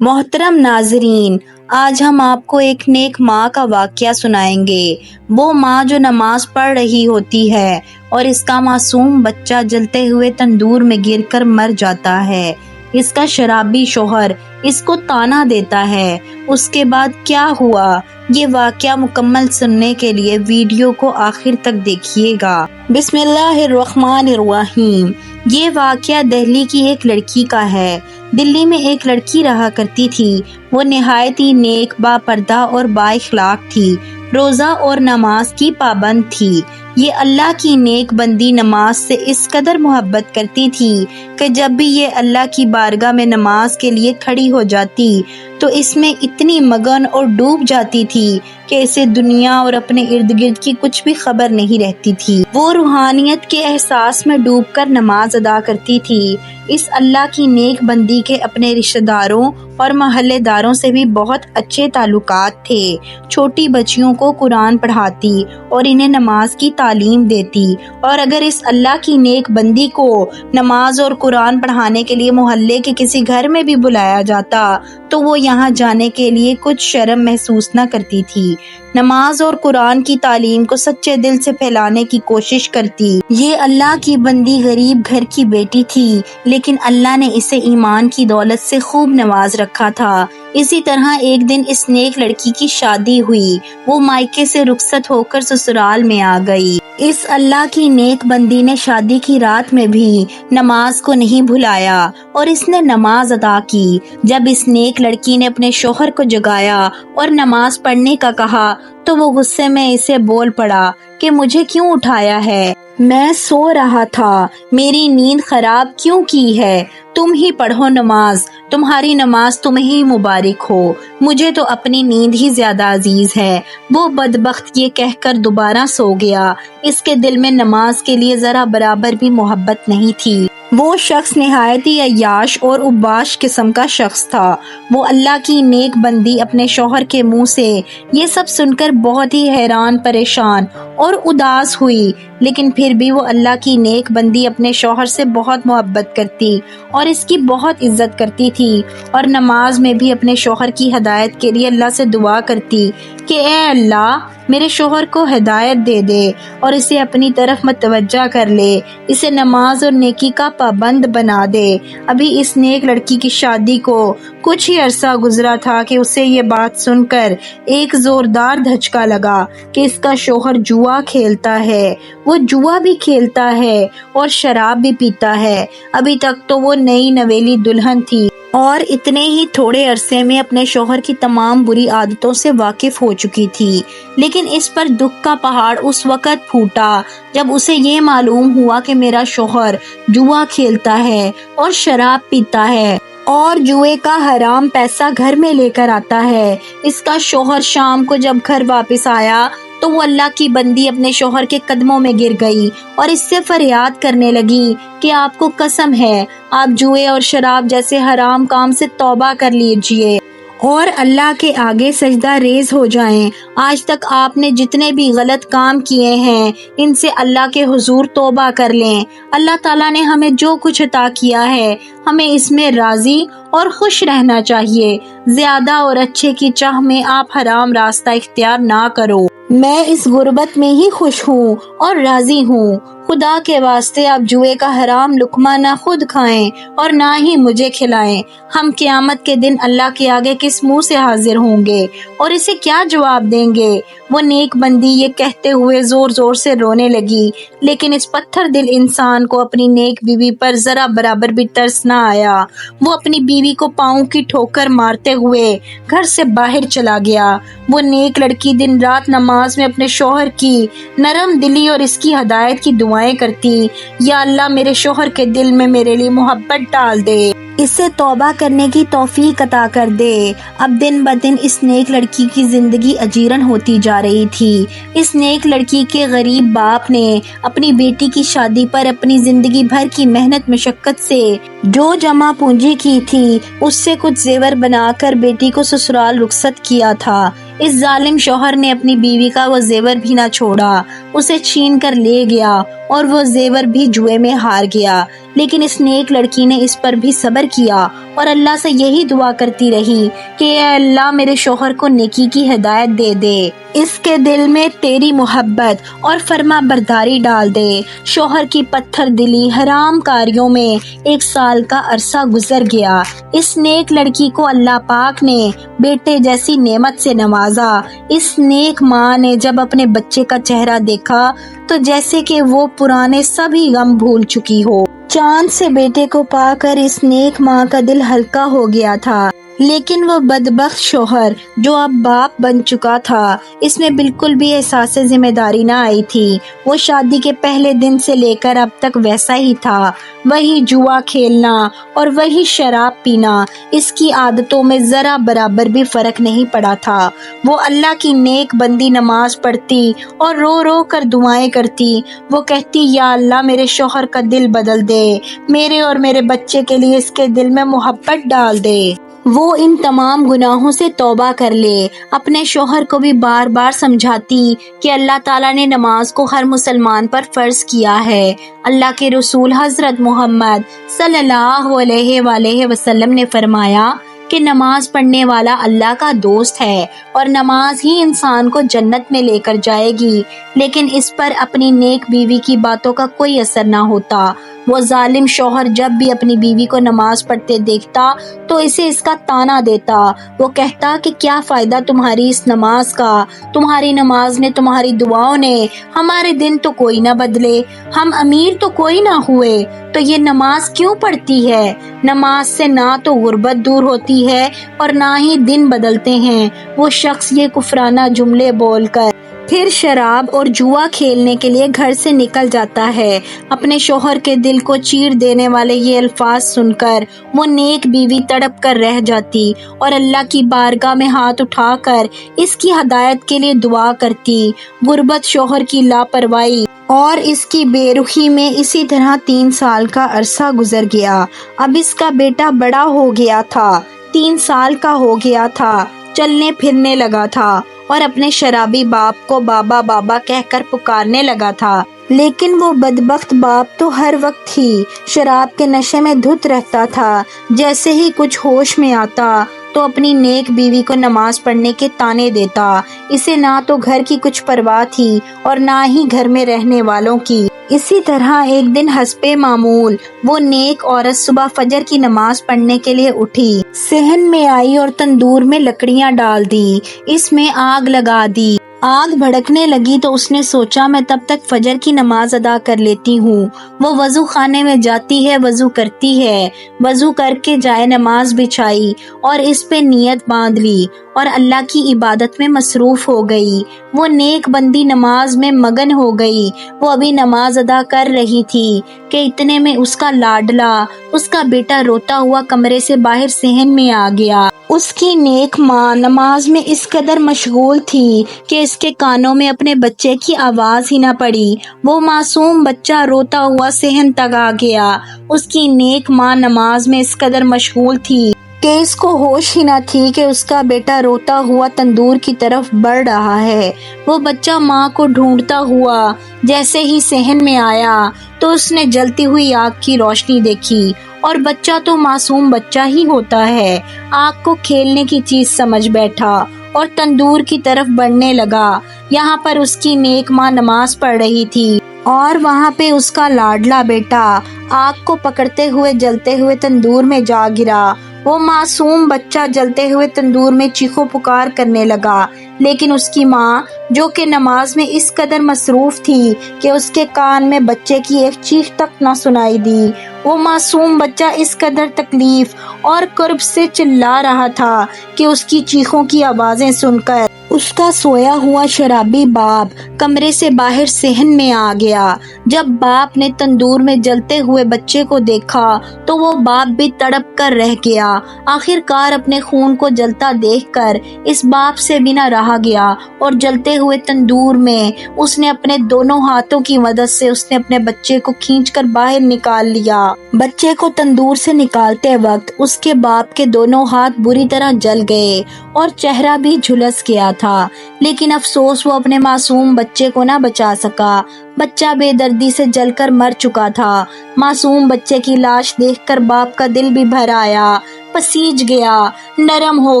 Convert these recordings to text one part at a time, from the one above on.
محترم ناظرین، آج ہم آپ کو ایک نیک ماں کا واقعہ سنائیں گے۔ وہ ماں جو نماز پڑھ رہی ہوتی ہے اور اس کا معصوم بچہ جلتے ہوئے تندور میں گر کر مر جاتا ہے۔ اس کا شرابی شوہر اس کو طعنہ دیتا ہے۔ اس کے بعد کیا ہوا، یہ واقعہ مکمل سننے کے لیے ویڈیو کو آخر تک دیکھیے گا۔ بسم اللہ الرحمن الرحیم۔ یہ واقعہ دہلی کی ایک لڑکی کا ہے۔ دلی میں ایک لڑکی رہا کرتی تھی۔ وہ نہایت ہی نیک، با پردہ اور با اخلاق تھی۔ روزہ اور نماز کی پابند تھی۔ یہ اللہ کی نیک بندی نماز سے اس قدر محبت کرتی تھی کہ جب بھی یہ اللہ کی بارگاہ میں نماز کے لیے کھڑی ہو جاتی تو اس میں اتنی مگن اور ڈوب جاتی تھی کہ اسے دنیا اور اپنے ارد گرد کی کچھ بھی خبر نہیں رہتی تھی۔ وہ روحانیت کے احساس میں ڈوب کر نماز ادا کرتی تھی۔ اس اللہ کی نیک بندی کے اپنے رشتہ داروں اور محلے داروں سے بھی بہت اچھے تعلقات تھے۔ چھوٹی بچیوں کو قرآن پڑھاتی اور انہیں نماز کی تعلیم دیتی، اور اگر اس اللہ کی نیک بندی کو نماز اور قرآن پڑھانے کے لیے محلے کے کسی گھر میں بھی بلایا جاتا تو وہ یہاں جانے کے لیے کچھ شرم محسوس نہ کرتی تھی۔ نماز اور قرآن کی تعلیم کو سچے دل سے پھیلانے کی کوشش کرتی۔ یہ اللہ کی بندی غریب گھر کی بیٹی تھی، لیکن اللہ نے اسے ایمان کی دولت سے خوب نواز رکھا تھا۔ اسی طرح ایک دن اس نیک لڑکی کی شادی ہوئی۔ وہ مائکے سے رخصت ہو کر سسرال میں آ گئی۔ اس اللہ کی نیک بندی نے شادی کی رات میں بھی نماز کو نہیں بھلایا اور اس نے نماز ادا کی۔ جب اس نیک لڑکی نے اپنے شوہر کو جگایا اور نماز پڑھنے کا کہا تو وہ غصے میں اسے بول پڑا کہ مجھے کیوں اٹھایا ہے؟ میں سو رہا تھا، میری نیند خراب کیوں کی ہے؟ تم ہی پڑھو نماز، تمہاری نماز تمہیں ہی مبارک ہو، مجھے تو اپنی نیند ہی زیادہ عزیز ہے۔ وہ بدبخت یہ کہہ کر دوبارہ سو گیا۔ اس کے دل میں نماز کے لیے ذرا برابر بھی محبت نہیں تھی۔ وہ شخص نہایت ہی عیاش اور عباش قسم کا شخص تھا۔ وہ اللہ کی نیک بندی اپنے شوہر کے منہ سے یہ سب سن کر بہت ہی حیران، پریشان اور اداس ہوئی، لیکن پھر بھی وہ اللہ کی نیک بندی اپنے شوہر سے بہت محبت کرتی اور اس کی بہت عزت کرتی تھی، اور نماز میں بھی اپنے شوہر کی ہدایت کے لیے اللہ سے دعا کرتی کہ اے اللہ، میرے شوہر کو ہدایت دے دے اور اسے اپنی طرف متوجہ کر لے، اسے نماز اور نیکی کا پابند بنا دے۔ ابھی اس نیک لڑکی کی شادی کو کچھ ہی عرصہ گزرا تھا کہ اسے یہ بات سن کر ایک زوردار دھچکا لگا کہ اس کا شوہر جوا کھیلتا ہے۔ وہ جوا بھی کھیلتا ہے اور شراب بھی پیتا ہے۔ ابھی تک تو وہ نئی نویلی دلہن تھی اور اتنے ہی تھوڑے عرصے میں اپنے شوہر کی تمام بری عادتوں سے واقف ہو چکی تھی، لیکن اس پر دکھ کا پہاڑ اس وقت پھوٹا جب اسے یہ معلوم ہوا کہ میرا شوہر جوا کھیلتا ہے اور شراب پیتا ہے اور جوئے کا حرام پیسہ گھر میں لے کر آتا ہے۔ اس کا شوہر شام کو جب گھر واپس آیا تو وہ اللہ کی بندی اپنے شوہر کے قدموں میں گر گئی اور اس سے فریاد کرنے لگی کہ آپ کو قسم ہے، آپ جوئے اور شراب جیسے حرام کام سے توبہ کر لیجئے اور اللہ کے آگے سجدہ ریز ہو جائیں۔ آج تک آپ نے جتنے بھی غلط کام کیے ہیں ان سے اللہ کے حضور توبہ کر لیں۔ اللہ تعالیٰ نے ہمیں جو کچھ عطا کیا ہے ہمیں اس میں راضی اور خوش رہنا چاہیے۔ زیادہ اور اچھے کی چاہ میں آپ حرام راستہ اختیار نہ کرو۔ میں اس غربت میں ہی خوش ہوں اور راضی ہوں۔ خدا کے واسطے آپ جوئے کا حرام لقمہ نہ خود کھائیں اور نہ ہی مجھے کھلائیں۔ ہم قیامت کے دن اللہ کے آگے کس منہ سے حاضر ہوں گے اور اسے کیا جواب دیں گے؟ وہ نیک بندی یہ کہتے ہوئے زور زور سے رونے لگی، لیکن اس پتھر دل انسان کو اپنی نیک بیوی پر ذرا برابر بھی ترس نہ آیا۔ وہ اپنی بیوی کو پاؤں کی ٹھوکر مارتے ہوئے گھر سے باہر چلا گیا۔ وہ نیک لڑکی دن رات نماز میں اپنے شوہر کی نرم دلی اور اس کی ہدایت کی دعائیں کرتی، یا اللہ میرے شوہر کے دل میں میرے لیے محبت ڈال دے، اسے توبہ کرنے کی توفیق عطا کر دے۔ اب دن بدن اس نیک لڑکی کی زندگی اجیرن ہوتی جا رہی تھی۔ اس نیک لڑکی کے غریب باپ نے اپنی بیٹی کی شادی پر اپنی زندگی بھر کی محنت مشقت سے جو جمع پونجی کی تھی اس سے کچھ زیور بنا کر بیٹی کو سسرال رخصت کیا تھا۔ اس ظالم شوہر نے اپنی بیوی کا وہ زیور بھی نہ چھوڑا، اسے چھین کر لے گیا اور وہ زیور بھی جوئے میں ہار گیا، لیکن اس نیک لڑکی نے اس پر بھی صبر کیا اور اللہ سے یہی دعا کرتی رہی کہ اے اللہ میرے شوہر کو نیکی کی ہدایت دے دے، اس کے دل میں تیری محبت اور فرما برداری ڈال دے۔ شوہر کی پتھر دلی حرام کاریوں میں 1 سال کا عرصہ گزر گیا۔ اس نیک لڑکی کو اللہ پاک نے بیٹے جیسی نعمت سے نوازا۔ اس نیک ماں نے جب اپنے بچے کا چہرہ دیکھا تو جیسے کہ وہ پرانے سبھی غم بھول چکی ہو۔ چاند سے بیٹے کو پا کر اس نیک ماں کا دل ہلکا ہو گیا تھا، لیکن وہ بدبخت شوہر جو اب باپ بن چکا تھا، اس میں بالکل بھی احساس ذمہ داری نہ آئی تھی۔ وہ شادی کے پہلے دن سے لے کر اب تک ویسا ہی تھا، وہی جوا کھیلنا اور وہی شراب پینا۔ اس کی عادتوں میں ذرا برابر بھی فرق نہیں پڑا تھا۔ وہ اللہ کی نیک بندی نماز پڑھتی اور رو رو کر دعائیں کرتی۔ وہ کہتی یا اللہ میرے شوہر کا دل بدل دے، میرے اور میرے بچے کے لیے اس کے دل میں محبت ڈال دے۔ وہ ان تمام گناہوں سے توبہ کر لے۔ اپنے شوہر کو بھی بار بار سمجھاتی کہ اللہ تعالیٰ نے نماز کو ہر مسلمان پر فرض کیا ہے۔ اللہ کے رسول حضرت محمد صلی اللہ علیہ وآلہ وسلم نے فرمایا کہ نماز پڑھنے والا اللہ کا دوست ہے اور نماز ہی انسان کو جنت میں لے کر جائے گی، لیکن اس پر اپنی نیک بیوی کی باتوں کا کوئی اثر نہ ہوتا۔ وہ ظالم شوہر جب بھی اپنی بیوی کو نماز پڑھتے دیکھتا تو اسے اس کا طعنہ دیتا۔ وہ کہتا کہ کیا فائدہ تمہاری اس نماز کا، تمہاری نماز نے، تمہاری دعاؤں نے ہمارے دن تو کوئی نہ بدلے، ہم امیر تو کوئی نہ ہوئے، تو یہ نماز کیوں پڑھتی ہے؟ نماز سے نہ تو غربت دور ہوتی ہے اور نہ ہی دن بدلتے ہیں۔ وہ شخص یہ کفرانہ جملے بول کر پھر شراب اور جوا کھیلنے کے لیے گھر سے نکل جاتا ہے۔ اپنے شوہر کے دل کو چیر دینے والے یہ الفاظ سن کر وہ نیک بیوی تڑپ کر رہ جاتی اور اللہ کی بارگاہ میں ہاتھ اٹھا کر اس کی ہدایت کے لیے دعا کرتی۔ غربت، شوہر کی لاپرواہی اور اس کی بے رخی میں اسی طرح 3 سال کا عرصہ گزر گیا۔ اب اس کا بیٹا بڑا ہو گیا تھا، 3 سال کا ہو گیا تھا، چلنے پھرنے لگا تھا اور اپنے شرابی باپ کو بابا بابا کہہ کر پکارنے لگا تھا، لیکن وہ بدبخت باپ تو ہر وقت ہی شراب کے نشے میں دھت رہتا تھا۔ جیسے ہی کچھ ہوش میں آتا تو اپنی نیک بیوی کو نماز پڑھنے کے طعنے دیتا۔ اسے نہ تو گھر کی کچھ پرواہ تھی اور نہ ہی گھر میں رہنے والوں کی۔ اسی طرح ایک دن حسب معمول وہ نیک عورت صبح فجر کی نماز پڑھنے کے لیے اٹھی، صحن میں آئی اور تندور میں لکڑیاں ڈال دی، اس میں آگ لگا دی۔ آگ بھڑکنے لگی تو اس نے سوچا میں تب تک فجر کی نماز ادا کر لیتی ہوں۔ وہ وضو خانے میں جاتی ہے، وضو کرتی ہے، وضو کر کے جائے نماز بچھائی اور اس پہ نیت باندھ لی اور اللہ کی عبادت میں مصروف ہو گئی۔ وہ نیک بندی نماز میں مگن ہو گئی۔ وہ ابھی نماز ادا کر رہی تھی کہ اتنے میں اس کا لاڈلا، اس کا بیٹا روتا ہوا کمرے سے باہر صحن میں آ گیا۔ اس کی نیک ماں نماز میں اس قدر مشغول تھی کہ اس کے کانوں میں اپنے بچے کی آواز ہی نہ پڑی۔ وہ معصوم بچہ روتا ہوا صحن تک آ گیا۔ اس کی نیک ماں نماز میں اس قدر مشغول تھی کہ اس کو ہوش ہی نہ تھی کہ اس کا بیٹا روتا ہوا تندور کی طرف بڑھ رہا ہے۔ وہ بچہ ماں کو ڈھونڈتا ہوا جیسے ہی صحن میں آیا تو اس نے جلتی ہوئی آگ کی روشنی دیکھی، اور بچہ تو معصوم بچہ ہی ہوتا ہے، آگ کو کھیلنے کی چیز سمجھ بیٹھا اور تندور کی طرف بڑھنے لگا۔ یہاں پر اس کی نیک ماں نماز پڑھ رہی تھی اور وہاں پہ اس کا لاڈلا بیٹا آگ کو پکڑتے ہوئے جلتے ہوئے تندور میں جا گرا۔ وہ معصوم بچہ جلتے ہوئے تندور میں چیخو پکار کرنے لگا، لیکن اس کی ماں جو کہ نماز میں اس قدر مصروف تھی کہ اس کے کان میں بچے کی ایک چیخ تک نہ سنائی دی۔ وہ معصوم بچہ اس قدر تکلیف اور کرب سے چلا رہا تھا کہ اس کی چیخوں کی آوازیں سن کر اس کا سویا ہوا شرابی باپ کمرے سے باہر صحن میں آ گیا۔ جب باپ نے تندور میں جلتے ہوئے بچے کو دیکھا تو وہ باپ بھی تڑپ کر رہ گیا۔ آخر کار اپنے خون کو جلتا دیکھ کر اس باپ سے بھی نہ رہا گیا اور جلتے ہوئے تندور میں اس نے اپنے دونوں ہاتھوں کی مدد سے اس نے اپنے بچے کو کھینچ کر باہر نکال لیا۔ بچے کو تندور سے نکالتے وقت اس کے باپ کے دونوں ہاتھ بری طرح جل گئے اور چہرہ بھی جھلس گیا تھا، لیکن افسوس وہ اپنے معصوم بچے کو نہ بچا سکا۔ بچہ بے دردی سے جل کر مر چکا تھا۔ معصوم بچے کی لاش دیکھ کر باپ کا دل بھی بھر آیا، پسیج گیا، نرم ہو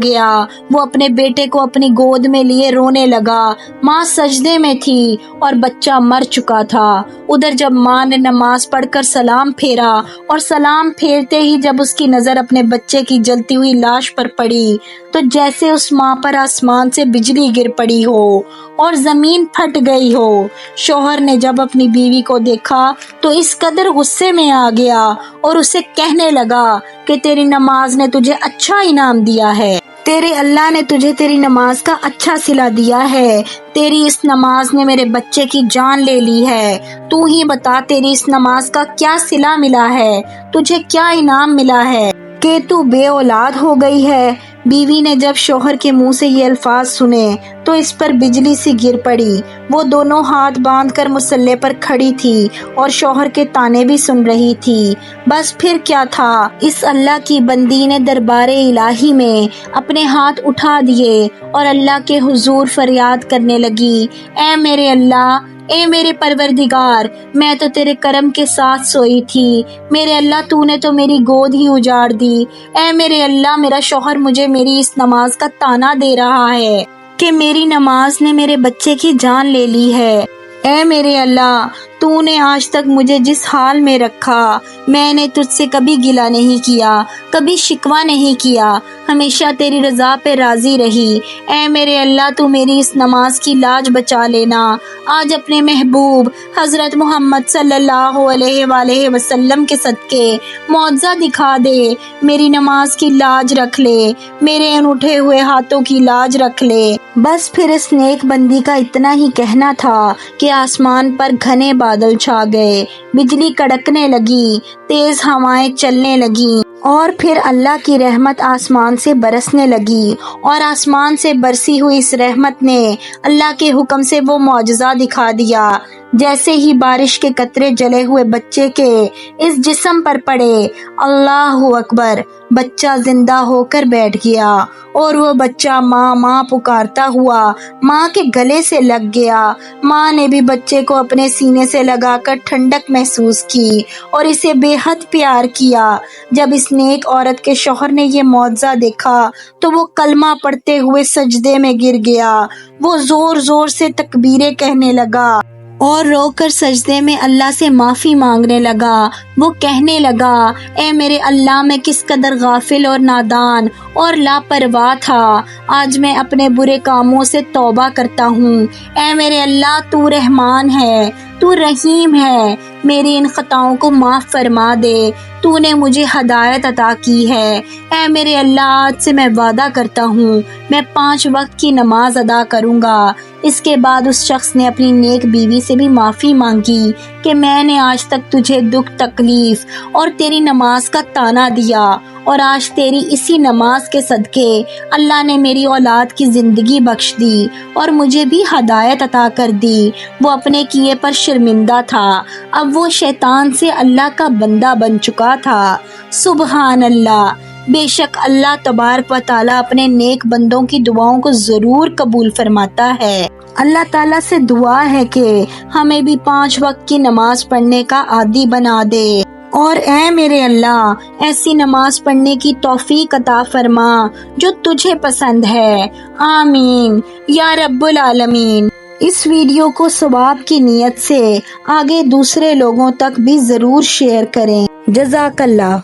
گیا۔ وہ اپنے بیٹے کو اپنی گود میں لیے رونے لگا۔ ماں سجدے میں تھی اور بچہ مر چکا تھا۔ ادھر جب ماں نے نماز پڑھ کر سلام پھیرا اور سلام پھیرتے ہی جب اس کی نظر اپنے بچے کی جلتی ہوئی لاش پر پڑی تو جیسے اس ماں پر آسمان سے بجلی گر پڑی ہو اور زمین پھٹ گئی ہو۔ شوہر نے جب اپنی بیوی کو دیکھا تو اس قدر غصے میں آ گیا اور اسے کہنے لگا کہ تیری نماز نے تجھے اچھا انعام دیا ہے، تیرے اللہ نے تجھے تیری نماز کا اچھا صلہ دیا ہے۔ تیری اس نماز نے میرے بچے کی جان لے لی ہے۔ تو ہی بتا تیری اس نماز کا کیا صلہ ملا ہے، تجھے کیا انعام ملا ہے کہ تو بے اولاد ہو گئی ہے۔ بیوی نے جب شوہر کے منہ سے یہ الفاظ سنے تو اس پر بجلی سی گر پڑی۔ وہ دونوں ہاتھ باندھ کر مصلے پر کھڑی تھی اور شوہر کے طعنے بھی سن رہی تھی۔ بس پھر کیا تھا، اس اللہ کی بندی نے دربار الہی میں اپنے ہاتھ اٹھا دیے اور اللہ کے حضور فریاد کرنے لگی، اے میرے اللہ، اے میرے پروردگار، میں تو تیرے کرم کے ساتھ سوئی تھی، میرے اللہ تو نے تو میری گود ہی اجاڑ دی۔ اے میرے اللہ، میرا شوہر مجھے میری اس نماز کا طعنہ دے رہا ہے کہ میری نماز نے میرے بچے کی جان لے لی ہے۔ اے میرے اللہ، تو نے آج تک مجھے جس حال میں رکھا، میں نے تجھ سے کبھی گلہ نہیں کیا، کبھی شکوہ نہیں کیا، ہمیشہ تیری رضا پہ راضی رہی۔ اے میرے اللہ، تو میری اس نماز کی لاج بچا لینا۔ آج اپنے محبوب حضرت محمد صلی اللہ علیہ وآلہ وسلم کے صدقے معجزہ دکھا دے، میری نماز کی لاج رکھ لے، میرے ان اٹھے ہوئے ہاتھوں کی لاج رکھ لے۔ بس پھر اس نیک بندی کا اتنا ہی کہنا تھا کہ آسمان پر گھنے بادل چھا گئے، بجلی کڑکنے لگی، تیز ہوائیں چلنے لگیں اور پھر اللہ کی رحمت آسمان سے برسنے لگی، اور آسمان سے برسی ہوئی اس رحمت نے اللہ کے حکم سے وہ معجزہ دکھا دیا۔ جیسے ہی بارش کے قطرے جلے ہوئے بچے کے اس جسم پر پڑے، اللہ اکبر، بچہ زندہ ہو کر بیٹھ گیا اور وہ بچہ ماں ماں پکارتا ہوا ماں کے گلے سے لگ گیا۔ ماں نے بھی بچے کو اپنے سینے سے لگا کر ٹھنڈک محسوس کی اور اسے بے حد پیار کیا۔ جب اس نیک عورت کے شوہر نے یہ معجزہ دیکھا تو وہ کلمہ پڑھتے ہوئے سجدے میں گر گیا۔ وہ زور زور سے تکبیریں کہنے لگا اور رو کر سجدے میں اللہ سے معافی مانگنے لگا۔ وہ کہنے لگا، اے میرے اللہ، میں کس قدر غافل اور نادان اور لاپرواہ تھا، آج میں اپنے برے کاموں سے توبہ کرتا ہوں۔ اے میرے اللہ، تو رحمان ہے، تو رحیم ہے، میری ان خطاؤں کو معاف فرما دے، تو نے مجھے ہدایت عطا کی ہے۔ اے میرے اللہ، آج سے میں وعدہ کرتا ہوں میں 5 وقت کی نماز ادا کروں گا۔ اس کے بعد اس شخص نے اپنی نیک بیوی سے بھی معافی مانگی کہ میں نے آج تک تجھے دکھ تکلیف اور تیری نماز کا طعنہ دیا، اور آج تیری اسی نماز کے صدقے اللہ نے میری اولاد کی زندگی بخش دی اور مجھے بھی ہدایت عطا کر دی۔ وہ اپنے کیے پر شرمندہ تھا، اب وہ شیطان سے اللہ کا بندہ بن چکا تھا۔ سبحان اللہ! بے شک اللہ تبارک و تعالیٰ اپنے نیک بندوں کی دعاؤں کو ضرور قبول فرماتا ہے۔ اللہ تعالیٰ سے دعا ہے کہ ہمیں بھی 5 وقت کی نماز پڑھنے کا عادی بنا دے، اور اے میرے اللہ، ایسی نماز پڑھنے کی توفیق عطا فرما جو تجھے پسند ہے۔ آمین یا رب العالمین۔ اس ویڈیو کو ثواب کی نیت سے آگے دوسرے لوگوں تک بھی ضرور شیئر کریں۔ جزاک اللہ۔